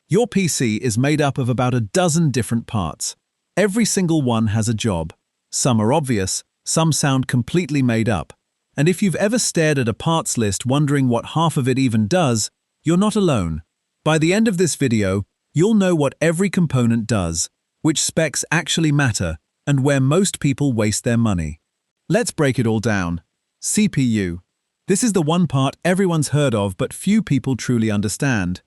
Your PC is made up of about a dozen different parts. Every single one has a job. Some are obvious, some sound completely made up. And if you've ever stared at a parts list wondering what half of it even does, you're not alone. By the end of this video, you'll know what every component does, which specs actually matter, and where most people waste their money. Let's break it all down. CPU. This is the one part everyone's heard of but few people truly understand.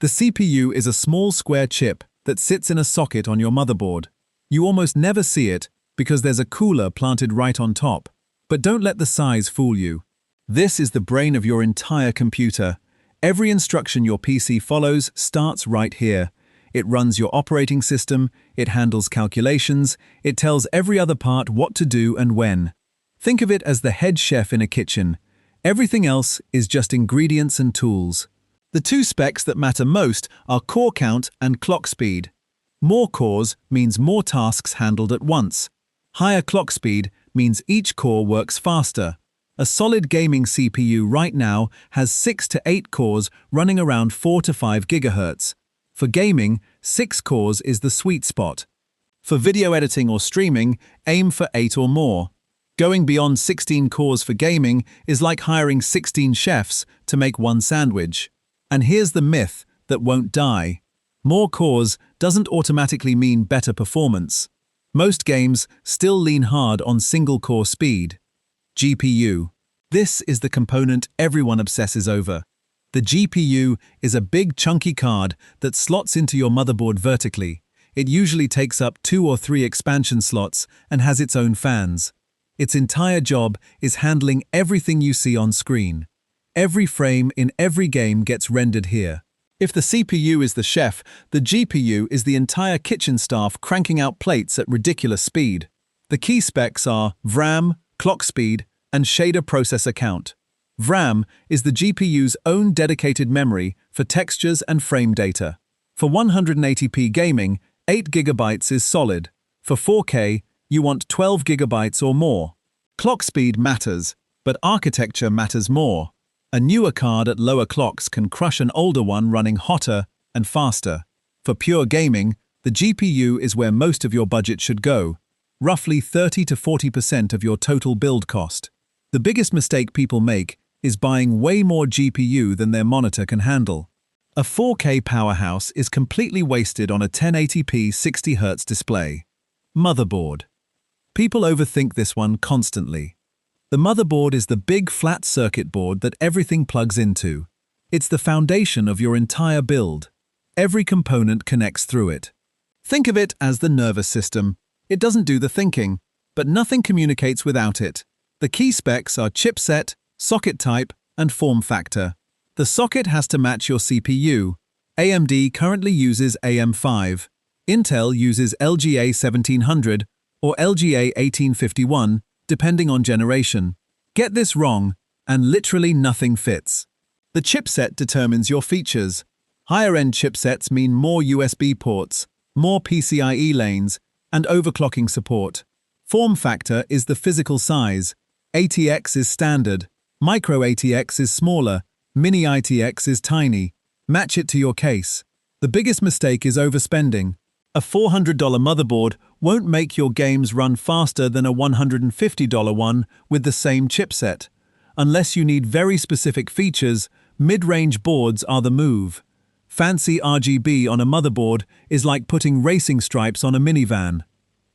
The CPU is a small square chip that sits in a socket on your motherboard. You almost never see it because there's a cooler planted right on top. But don't let the size fool you. This is the brain of your entire computer. Every instruction your PC follows starts right here. It runs your operating system, it handles calculations, it tells every other part what to do and when. Think of it as the head chef in a kitchen. Everything else is just ingredients and tools. The two specs that matter most are core count and clock speed. More cores means more tasks handled at once. Higher clock speed means each core works faster. A solid gaming CPU right now has 6 to 8 cores running around 4 to 5 GHz. For gaming, 6 cores is the sweet spot. For video editing or streaming, aim for 8 or more. Going beyond 16 cores for gaming is like hiring 16 chefs to make one sandwich. And here's the myth that won't die. More cores doesn't automatically mean better performance. Most games still lean hard on single-core speed. GPU. This is the component everyone obsesses over. The GPU is a big chunky card that slots into your motherboard vertically. It usually takes up 2 or 3 expansion slots and has its own fans. Its entire job is handling everything you see on screen. Every frame in every game gets rendered here. If the CPU is the chef, the GPU is the entire kitchen staff cranking out plates at ridiculous speed. The key specs are VRAM, clock speed, and shader processor count. VRAM is the GPU's own dedicated memory for textures and frame data. For 180p gaming, 8 GB is solid. For 4K, you want 12 GB or more. Clock speed matters, but architecture matters more. A newer card at lower clocks can crush an older one running hotter and faster. For pure gaming, the GPU is where most of your budget should go, roughly 30 to 40% of your total build cost. The biggest mistake people make is buying way more GPU than their monitor can handle. A 4K powerhouse is completely wasted on a 1080p 60Hz display. Motherboard. People overthink this one constantly. The motherboard is the big flat circuit board that everything plugs into. It's the foundation of your entire build. Every component connects through it. Think of it as the nervous system. It doesn't do the thinking, but nothing communicates without it. The key specs are chipset, socket type, and form factor. The socket has to match your CPU. AMD currently uses AM5. Intel uses LGA 1700 or LGA 1851, depending on generation. Get this wrong, and literally nothing fits. The chipset determines your features. Higher-end chipsets mean more USB ports, more PCIe lanes, and overclocking support. Form factor is the physical size. ATX is standard. Micro ATX is smaller. Mini ITX is tiny. Match it to your case. The biggest mistake is overspending. A $400 motherboard won't make your games run faster than a $150 one with the same chipset. Unless you need very specific features, mid-range boards are the move. Fancy RGB on a motherboard is like putting racing stripes on a minivan.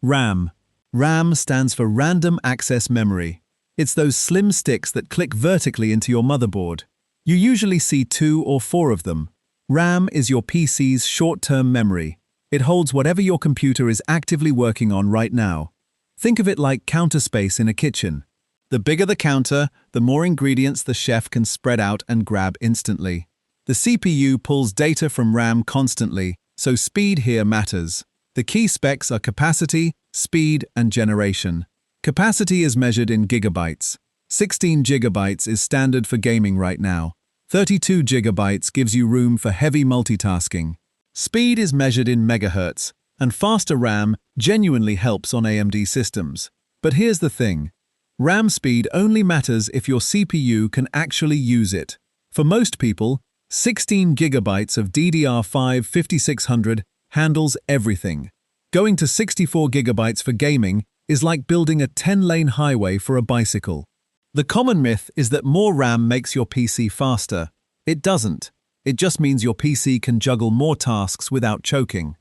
RAM. RAM stands for Random Access Memory. It's those slim sticks that click vertically into your motherboard. You usually see 2 or 4 of them. RAM is your PC's short-term memory. It holds whatever your computer is actively working on right now. Think of it like counter space in a kitchen. The bigger the counter, the more ingredients the chef can spread out and grab instantly. The CPU pulls data from RAM constantly, so speed here matters. The key specs are capacity, speed, and generation. Capacity is measured in gigabytes. 16 gigabytes is standard for gaming right now. 32 gigabytes gives you room for heavy multitasking. Speed is measured in megahertz, and faster RAM genuinely helps on AMD systems. But here's the thing. RAM speed only matters if your CPU can actually use it. For most people, 16 gigabytes of DDR5 5600 handles everything. Going to 64 gigabytes for gaming is like building a 10-lane highway for a bicycle. The common myth is that more RAM makes your PC faster. It doesn't. It just means your PC can juggle more tasks without choking.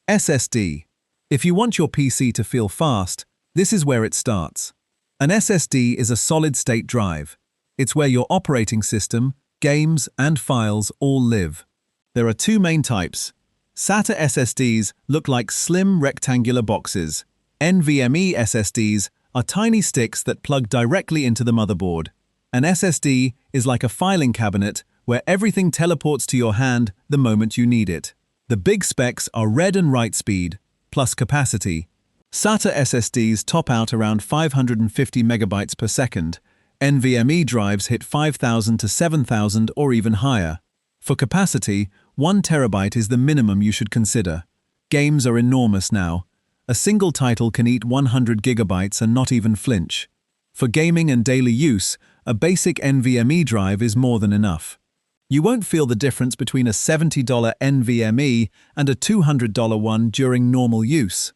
SSD. If you want your PC to feel fast, this is where it starts. An SSD is a solid-state drive. It's where your operating system, games, and files all live. There are two main types. SATA SSDs look like slim rectangular boxes. NVMe SSDs are tiny sticks that plug directly into the motherboard. An SSD is like a filing cabinet where everything teleports to your hand the moment you need it. The big specs are read and write speed, plus capacity. SATA SSDs top out around 550 megabytes per second. NVMe drives hit 5,000 to 7,000 or even higher. For capacity, 1 terabyte is the minimum you should consider. Games are enormous now. A single title can eat 100 gigabytes and not even flinch. For gaming and daily use, a basic NVMe drive is more than enough. You won't feel the difference between a $70 NVMe and a $200 one during normal use.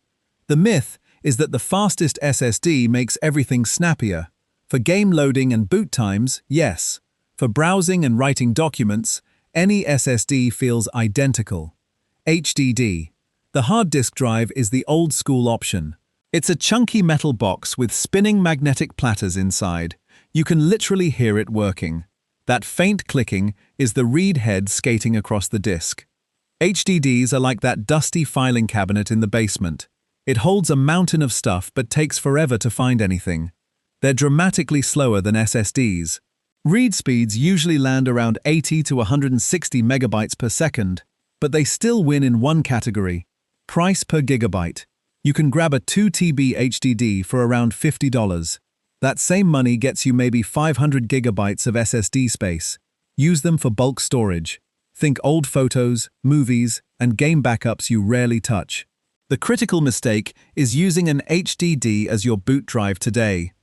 The myth is that the fastest SSD makes everything snappier. For game loading and boot times, yes. For browsing and writing documents, any SSD feels identical. HDD. The hard disk drive is the old-school option. It's a chunky metal box with spinning magnetic platters inside. You can literally hear it working. That faint clicking is the read head skating across the disk. HDDs are like that dusty filing cabinet in the basement. It holds a mountain of stuff but takes forever to find anything. They're dramatically slower than SSDs. Read speeds usually land around 80 to 160 megabytes per second, but they still win in one category: price per gigabyte. You can grab a 2 TB HDD for around $50. That same money gets you maybe 500 gigabytes of SSD space. Use them for bulk storage. Think old photos, movies, and game backups you rarely touch. The critical mistake is using an HDD as your boot drive today.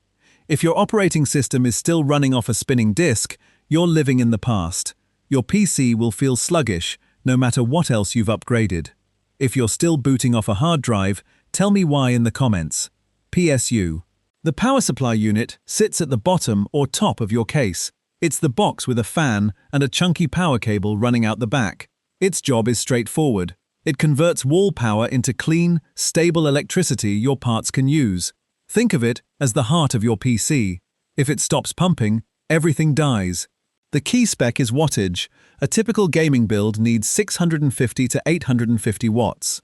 If your operating system is still running off a spinning disk, you're living in the past. Your PC will feel sluggish, no matter what else you've upgraded. If you're still booting off a hard drive, tell me why in the comments. PSU. The power supply unit sits at the bottom or top of your case. It's the box with a fan and a chunky power cable running out the back. Its job is straightforward. It converts wall power into clean, stable electricity your parts can use. Think of it as the heart of your PC. If it stops pumping, everything dies. The key spec is wattage. A typical gaming build needs 650 to 850 watts.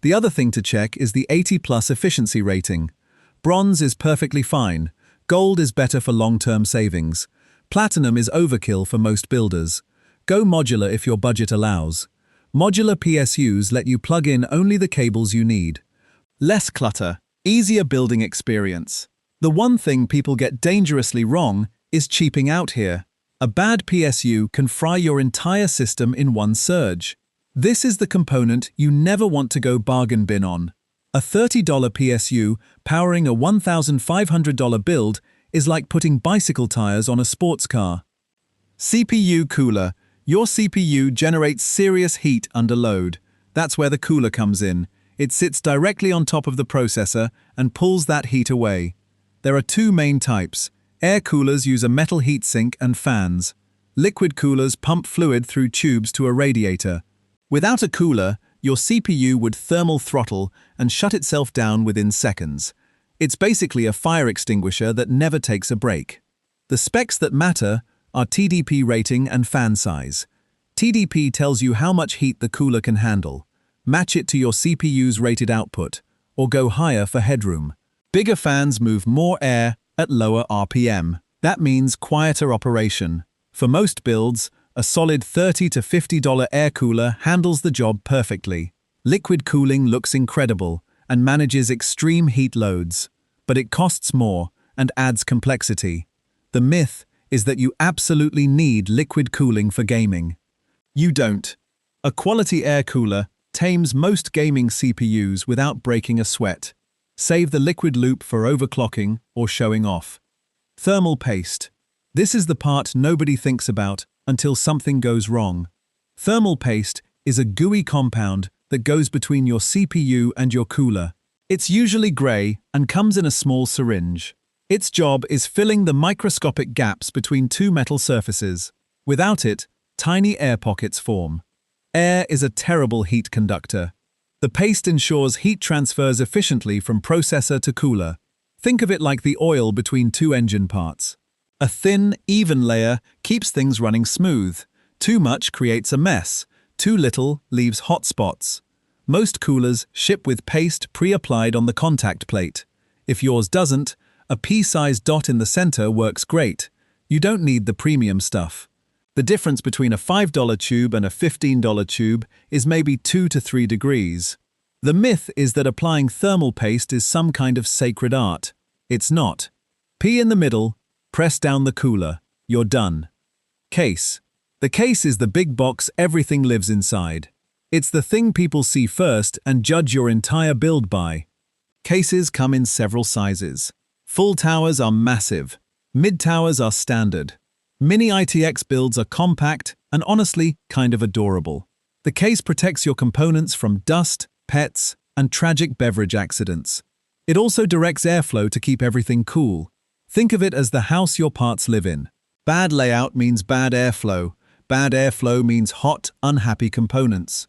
The other thing to check is the 80+ efficiency rating. Bronze is perfectly fine. Gold is better for long-term savings. Platinum is overkill for most builders. Go modular if your budget allows. Modular PSUs let you plug in only the cables you need. Less clutter, easier building experience. The one thing people get dangerously wrong is cheaping out here. A bad PSU can fry your entire system in one surge. This is the component you never want to go bargain bin on. A $30 PSU powering a $1,500 build is like putting bicycle tires on a sports car. CPU cooler. Your CPU generates serious heat under load. That's where the cooler comes in. It sits directly on top of the processor and pulls that heat away. There are two main types. Air coolers use a metal heatsink and fans. Liquid coolers pump fluid through tubes to a radiator. Without a cooler, your CPU would thermal throttle and shut itself down within seconds. It's basically a fire extinguisher that never takes a break. The specs that matter are TDP rating and fan size. TDP tells you how much heat the cooler can handle. Match it to your CPU's rated output, or go higher for headroom. Bigger fans move more air at lower RPM. That means quieter operation. For most builds, a solid $30 to $50 air cooler handles the job perfectly. Liquid cooling looks incredible and manages extreme heat loads, but it costs more and adds complexity. The myth is that you absolutely need liquid cooling for gaming. You don't. A quality air cooler tames most gaming CPUs without breaking a sweat. Save the liquid loop for overclocking or showing off. Thermal paste. This is the part nobody thinks about until something goes wrong. Thermal paste is a gooey compound that goes between your CPU and your cooler. It's usually gray and comes in a small syringe. Its job is filling the microscopic gaps between two metal surfaces. Without it, tiny air pockets form. Air is a terrible heat conductor. The paste ensures heat transfers efficiently from processor to cooler. Think of it like the oil between two engine parts. A thin, even layer keeps things running smooth. Too much creates a mess. Too little leaves hot spots. Most coolers ship with paste pre-applied on the contact plate. If yours doesn't, a pea-sized dot in the center works great. You don't need the premium stuff. The difference between a $5 tube and a $15 tube is maybe 2 to 3 degrees. The myth is that applying thermal paste is some kind of sacred art. It's not. Pea in the middle, press down the cooler. You're done. Case. The case is the big box everything lives inside. It's the thing people see first and judge your entire build by. Cases come in several sizes. Full towers are massive. Mid towers are standard. Mini ITX builds are compact and honestly kind of adorable. The case protects your components from dust, pets, and tragic beverage accidents. It also directs airflow to keep everything cool. Think of it as the house your parts live in. Bad layout means bad airflow. Bad airflow means hot, unhappy components.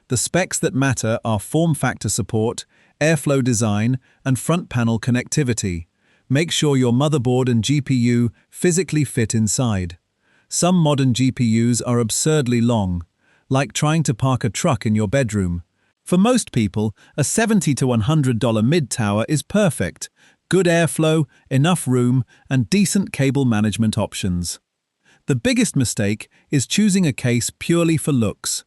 The specs that matter are form factor support, airflow design, and front panel connectivity. Make sure your motherboard and GPU physically fit inside. Some modern GPUs are absurdly long, like trying to park a truck in your bedroom. For most people, a $70 to $100 mid-tower is perfect. Good airflow, enough room, and decent cable management options. The biggest mistake is choosing a case purely for looks.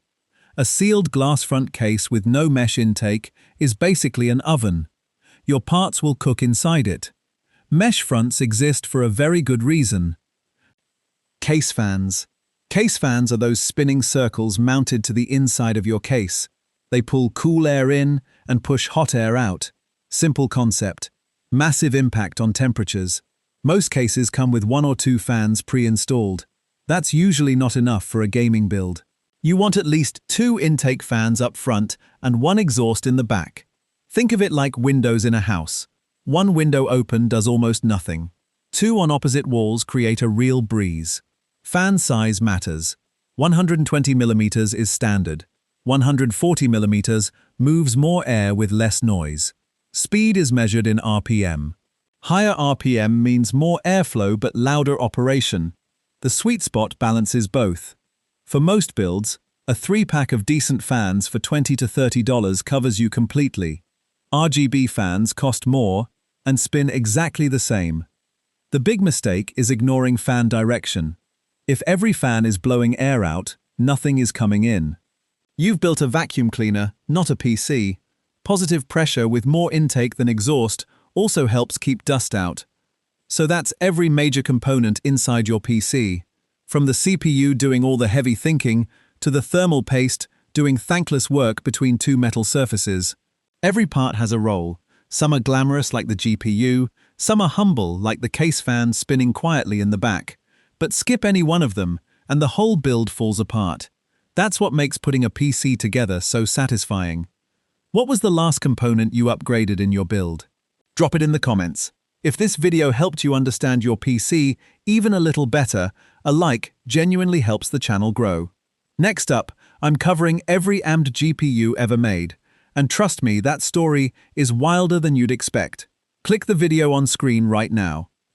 A sealed glass front case with no mesh intake is basically an oven. Your parts will cook inside it. Mesh fronts exist for a very good reason. Case fans. Case fans are those spinning circles mounted to the inside of your case. They pull cool air in and push hot air out. Simple concept. Massive impact on temperatures. Most cases come with 1 or 2 fans pre-installed. That's usually not enough for a gaming build. You want at least 2 intake fans up front and 1 exhaust in the back. Think of it like windows in a house. 1 window open does almost nothing. 2 on opposite walls create a real breeze. Fan size matters. 120 mm is standard. 140 mm moves more air with less noise. Speed is measured in RPM. Higher RPM means more airflow but louder operation. The sweet spot balances both. For most builds, a 3-pack of decent fans for $20 to $30 covers you completely. RGB fans cost more and spin exactly the same. The big mistake is ignoring fan direction. If every fan is blowing air out, nothing is coming in. You've built a vacuum cleaner, not a PC. Positive pressure with more intake than exhaust also helps keep dust out. So that's every major component inside your PC. From the CPU doing all the heavy thinking, to the thermal paste doing thankless work between two metal surfaces. Every part has a role. Some are glamorous like the GPU, some are humble like the case fan spinning quietly in the back. But skip any one of them, and the whole build falls apart. That's what makes putting a PC together so satisfying. What was the last component you upgraded in your build? Drop it in the comments. If this video helped you understand your PC even a little better, a like genuinely helps the channel grow. Next up, I'm covering every AMD GPU ever made. And trust me, that story is wilder than you'd expect. Click the video on screen right now.